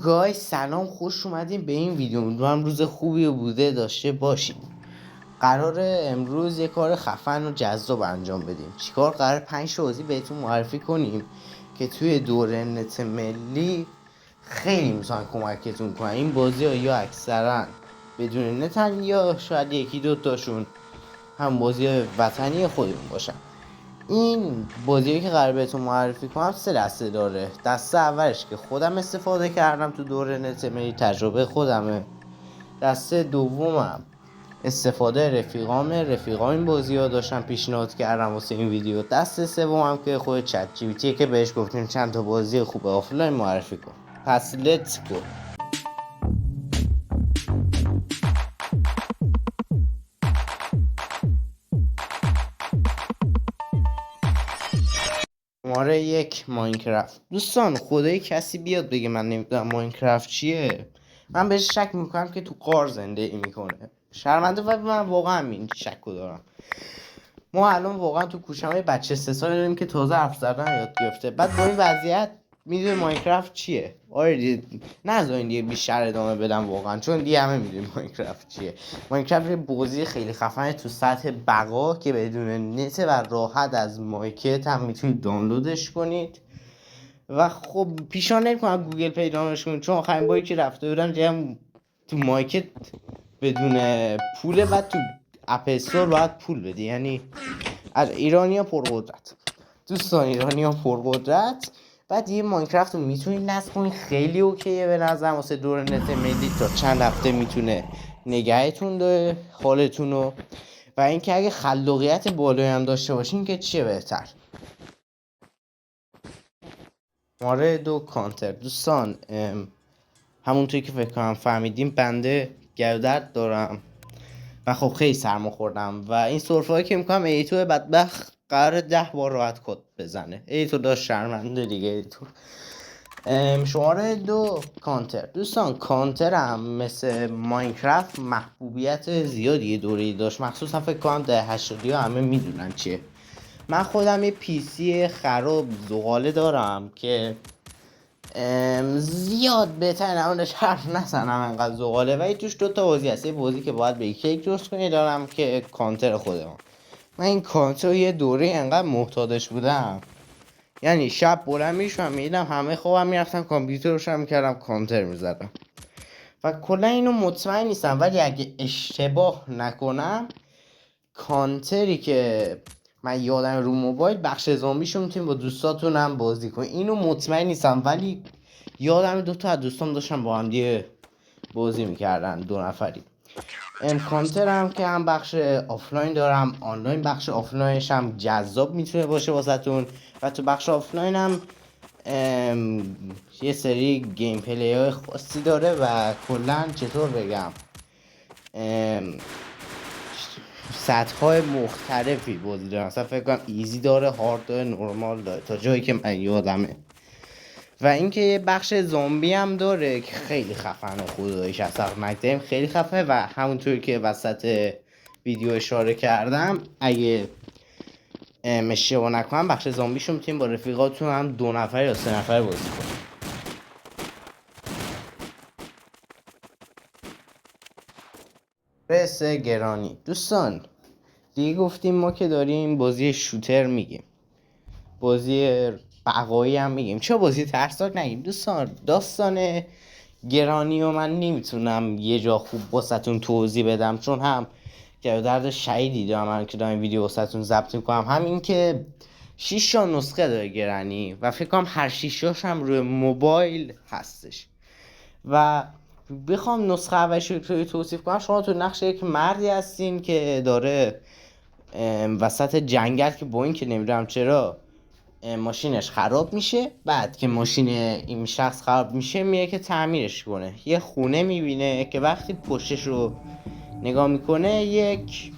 گای سلام، خوش اومدیم به این ویدیو. امیدوارم روز خوبی بوده داشته باشید. قراره امروز یه کار خفن و جذاب انجام بدیم. چیکار؟ قرار 5 بازی بهتون معرفی کنیم که توی دوره نت ملی خیلی میتونن کمکتون کنن. این بازی ها یا اکثرا بدون نتن یا شاید یکی دوتاشون هم بازی وطنی خودمون باشن. این بازیایی که قرار بهتون معرفی کنم 3 دسته داره. دسته اولش که خودم استفاده کردم تو دوره نت ملی، تجربه خودمه. دسته دومم استفاده رفیقام این بازی ها داشتم پیشنهاد کردم واسه این ویدیو. دسته سومم که خود چت جی پی تی که بهش گفتیم چند تا بازی خوب آفلاین معرفی کن. پس لتس گو. شماره 1 ماینکرافت. دوستان خدای کسی بیاد بگه من نمیدونم ماینکرافت چیه، من بهش شک میکنم که تو غار زندگی میکنه. شرمنده و من واقعا این شکو دارم. ما الان واقعا تو کوچه‌های بچه 3 ساله داریم که تازه حرف زدن یاد گرفته. بعد با این وضعیت میدونه ماینکرافت چیه. آره دیگه نذارین دیگه بیشتر ادامه بدم واقعا، چون دیگه همه میدونیم ماینکرافت چیه. ماینکرافت یه بازی خیلی خفنه تو سطح بقا که بدون نت و راحت از مایکت هم میتونید دانلودش کنید. و خب پیشنهاد نمی‌کنم گوگل پلی دانلودش کنید، چون آخرین باری که رفته بودم دیدم تو مایکت بدون پوله و تو اپ استور باید پول بدی. یعنی از ایرانیا پرقدرت. دوستان ایرانیا پرقدرت. بعد یه ماینکرافت رو میتونید نصب کنید، خیلی اوکیه به نظرم واسه دور نت ملی. تا چند هفته میتونه نگهتون داره حالتون رو. و اینکه اگه خلاقیت بالایی هم داشته باشین که چه بهتر. شماره 2 کانتر. دوستان همونطوری که فکر کنم فهمیدیم بنده گردرد دارم و خب خیلی سرما خوردم و این سرفه‌ای که میکنم ایتو بدبخت قرار 10 بار راحت کد بزنه. ایتو داشت شرمنده دیگه. ایتو شماره 2 کانتر. دوستان کانتر هم مثل ماینکرافت محبوبیت زیادی دوره‌ای داشت، مخصوصا فکر کنم در 80 همه میدونن چیه. من خودم یه پی سی خراب زغاله دارم که زیاد بهتر نمونش حرف نزنم انقدر زغاله. ولی توش 2 تا بازی هست. یه بازی که باید به کیک درست کنی دارم که کانتر خودم. من این کانتر یه دوره انقدر محتاجش بودم، یعنی شب بلند میشم میدم همه خوابم میرفتم کامپیوتر روشن میکردم کانتر میزدم. و کلا اینو مطمئن نیستم ولی اگه اشتباه نکنم کانتری که من یادم رو موبایل بخش زامبیشو میتونیم با دوستاتون هم بازی کنیم. اینو مطمئن نیستم ولی یادم 2 تا از دوستام داشتن با هم دیگه بازی میکردن 2 نفری. کانتر هم که هم بخش آفلاین دارم، آنلاین بخش آفلاینش هم جذاب میتونه باشه واسهتون. و تو بخش آفلاین هم یه سری گیم پلی های خاصی داره و کلا چطور بگم سطح های مختلفی بازی داره. مثلا فکر کنم ایزی داره، هارد داره، نورمال داره، تا جایی که من یادمه. و اینکه یه بخش زامبی هم داره که خیلی خفنه. خداییش اصلا مکتیم خیلی خفنه و همونطوری که وسط ویدیو اشاره کردم اگه اشتباه نکنم بخش زامبیشو میتونیم با رفیقاتون هم 2 نفر یا 3 نفر بازی کنیم. پرس گرانی. دوستان دیگه گفتیم ما که داریم بازی شوتر میگیم، بازی بقایی هم میگیم، چه بازی ترسناک نگیم. دوستان داستان گرانی و من نمیتونم یه جا خوب واسهتون توضیح بدم، چون هم که درد شدیدی دارم من که دارم ویدیو واسهتون ضبط میکنم. همین که 6 تا نسخه داره گرانی و فکر کنم هر 6 تاش هم روی موبایل هستش. و بخوام نسخه اولش رو توصیف کنم، شما تو نقش یک مردی هستین که داره وسط جنگل که با این که نمیدونم چرا ماشینش خراب میشه. بعد که ماشین این شخص خراب میشه میره که تعمیرش کنه. یه خونه میبینه که وقتی پشتش رو نگاه میکنه یک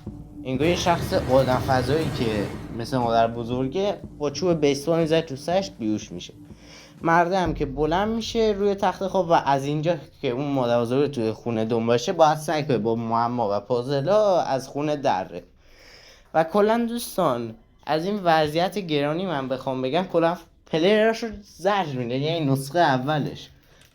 انگار یه شخص آدم فضایی که مثل مادر بزرگه با چوب بیسبال میزنه تو سرش بیهوش میشه. مردم که بلند میشه روی تخت خواب و از اینجا که اون مادر بزرگ توی خونه دنبالشه باید سعی کنه با معما و پازلا از خونه دره. و کلا دوستان از این وضعیت گرانی من بخوام بگم کلا پلیرش رو زجر میده. یعنی نسخه اولش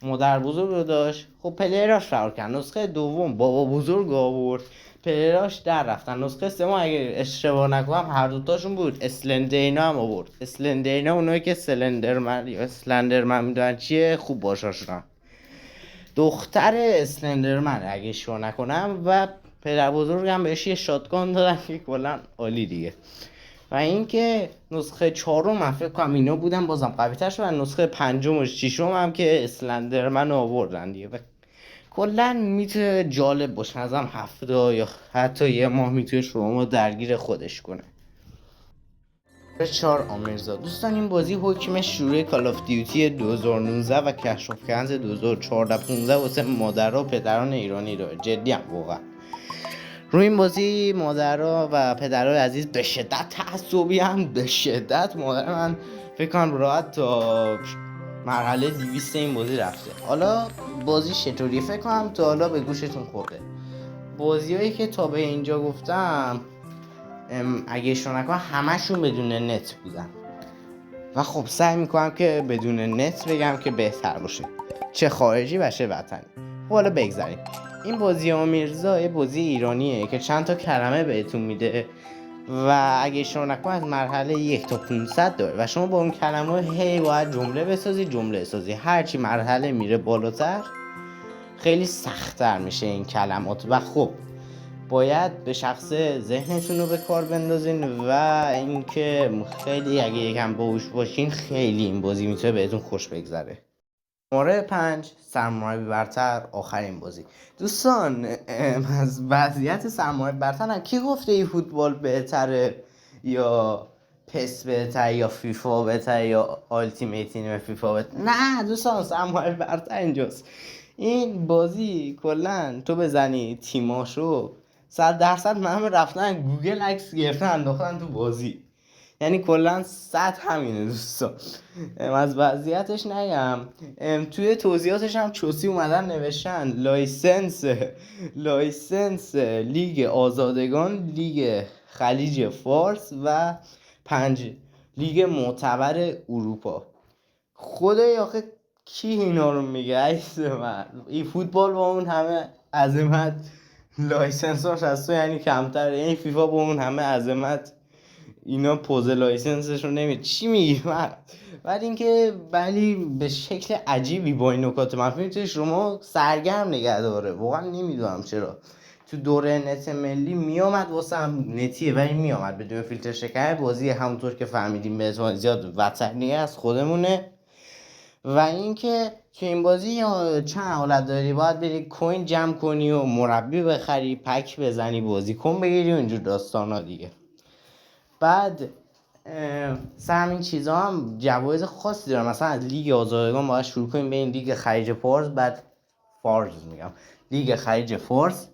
مادر بزرگ رو داشت. خب پلیراش فرار کرد. نسخه دوم بابا بزرگ آورد، پلیراش در رفتن. نسخه سوم اگه اشتباه نکنم هر دوتاشون بود. اسلندرینا هم آورد. اسلندرینا اونایی که سلندرمن یا اسلندرمن میدونن چیه خوب باشاشون، دختر اسلندرمن اگه اشتباه نکنم، و پدر بزرگم بهش یه شاتگان دادن که کلا عالی دیگه. و اینکه نسخه چهارم من فکر کنم اینا بودن بازم قوی تر شد، و نسخه پنجم و ششم هم که اسلندرمن آوردن دیگه. و کلا میتونه جالب باشه، ازم هفته یا حتی یه ماه میتونه شما درگیر خودش کنه. 4 آمیرزا. دوستان این بازی حکم شروع کال آف دیوتی 2019 و کش آف کنز 2014-15 واسه مادرها و پدران ایرانی داره. جدی هم واقعا روی این بازی مادرها و پدرای عزیز به شدت تعصبی هم، به شدت. مادر من فکر کنم راحت تا مرحله 200 این بازی رفته. حالا بازی چطوریه؟ فکر کنم تا حالا به گوشتون خورده. بازیایی که تا به اینجا گفتم اگه اشتباه نکنم همشون بدون نت بودن، و خب سعی میکنم که بدون نت بگم که بهتر باشه، چه خارجی و چه وطنی. خب حالا بگذاریم. این بازی آمیرزا یه بازی ایرانیه که چند تا کلمه بهتون میده و اگه اشتباه نکنم از مرحله 1 تا 500 داره و شما با اون کلمه هی باید جمله بسازی. هرچی مرحله میره بالاتر خیلی سخت‌تر میشه این کلمات، و خب باید به شخص ذهنتون رو به کار بندازین و اینکه خیلی اگه یکم باهوش باشین خیلی این بازی میتونه بهتون خوش بگذره. شماره 5 سرمایه برتر، آخرین بازی. دوستان از وضعیت سرمایه برتر هم کی گفته این فوتبال بهتره یا پس بهتره یا فیفا بهتره یا آلتیمیت تیم فیفا بهتره؟ نه دوستان، سرمایه برتر اینجاست. این بازی کلا تو بزنی تیماشو 100% همه رفتن گوگل عکس گرفتن انداختن تو بازی، یعنی کلا 100 همینه دوستان. از وضعیتش نگم، توی توضیحاتش هم چوسی اومدن نوشتن لایسنس لیگ آزادگان، لیگ خلیج فارس و 5 لیگ معتبر اروپا. خدای آخه کی اینا رو میگه؟ عیس من این فوتبال با اون همه عظمت لایسنساش از تو یعنی کمتره، این فیفا با اون همه عظمت اینا پوز لایسنسش رو نمیده. چی میگی من؟ ولی به شکل عجیبی با این نکات منفی میتونه شما سرگرم نگه داره. واقعا نمیدونم چرا تو دوره نت ملی میامد، واسه هم نتیه ولی میامد بدون فیلتر شکن. بازی همونطور که فهمیدیم به احتمال زیاد وطنی از خودمونه، و اینکه تو این بازی چند حالت داری، باید بری کوین جمع کنی و مربی بخری، پک بزنی، بازیکن بگیری و اینجور داستانا دیگه. بعد سر همین چیزا هم جوایز خاصی داره. مثلا از لیگ آزادگان باید شروع کنیم به این لیگ خلیج فارس، بعد لیگ خلیج فارس،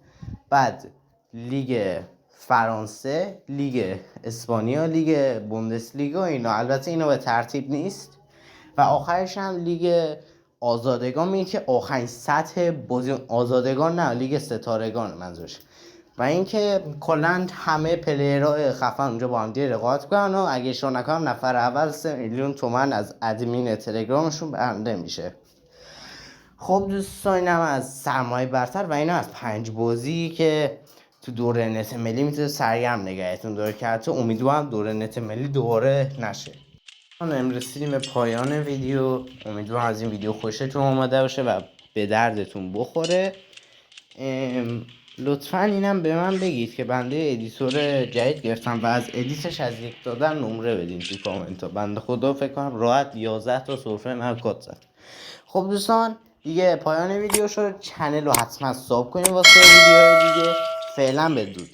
بعد لیگ فرانسه، لیگ اسپانیا، لیگ بوندسلیگا، اینا البته اینا به ترتیب نیست، و آخرش هم لیگ آزادگان میگه که آخرین سطح بازی آزادگان، نه لیگ ستارگان منظورش. و اینکه کلا همه پلیرهای خفن اونجا با هم دیگه رقابت کنن و اگه اشتباه نکنم نفر اول 3 میلیون تومان از ادمین تلگرامشون برنده میشه. خب دوستان اینم از سرمایه برتر و اینا از 5 بازی که تو دوره نت ملی میتونه سرگرم نگهتون داره که حتی امیدوارم دوره نت ملی دوباره نشه. من رسیدیم به پایان ویدیو. امیدوارم از این ویدیو خوشتون اومده باشه و به دردتون بخوره. لطفا اینم به من بگید که بنده ادیتور جدید گرفتم و از ادیتش از 1 تا 10 نمره بدین تو کامنت ها. بنده خدا فکر کنم راحت 11 تا سرفه من کات زد. خب دوستان دیگه پایان ویدیو شد. چنل رو حتما ساب کنید واسه ویدیوهای دیگه. فعلا بدرود.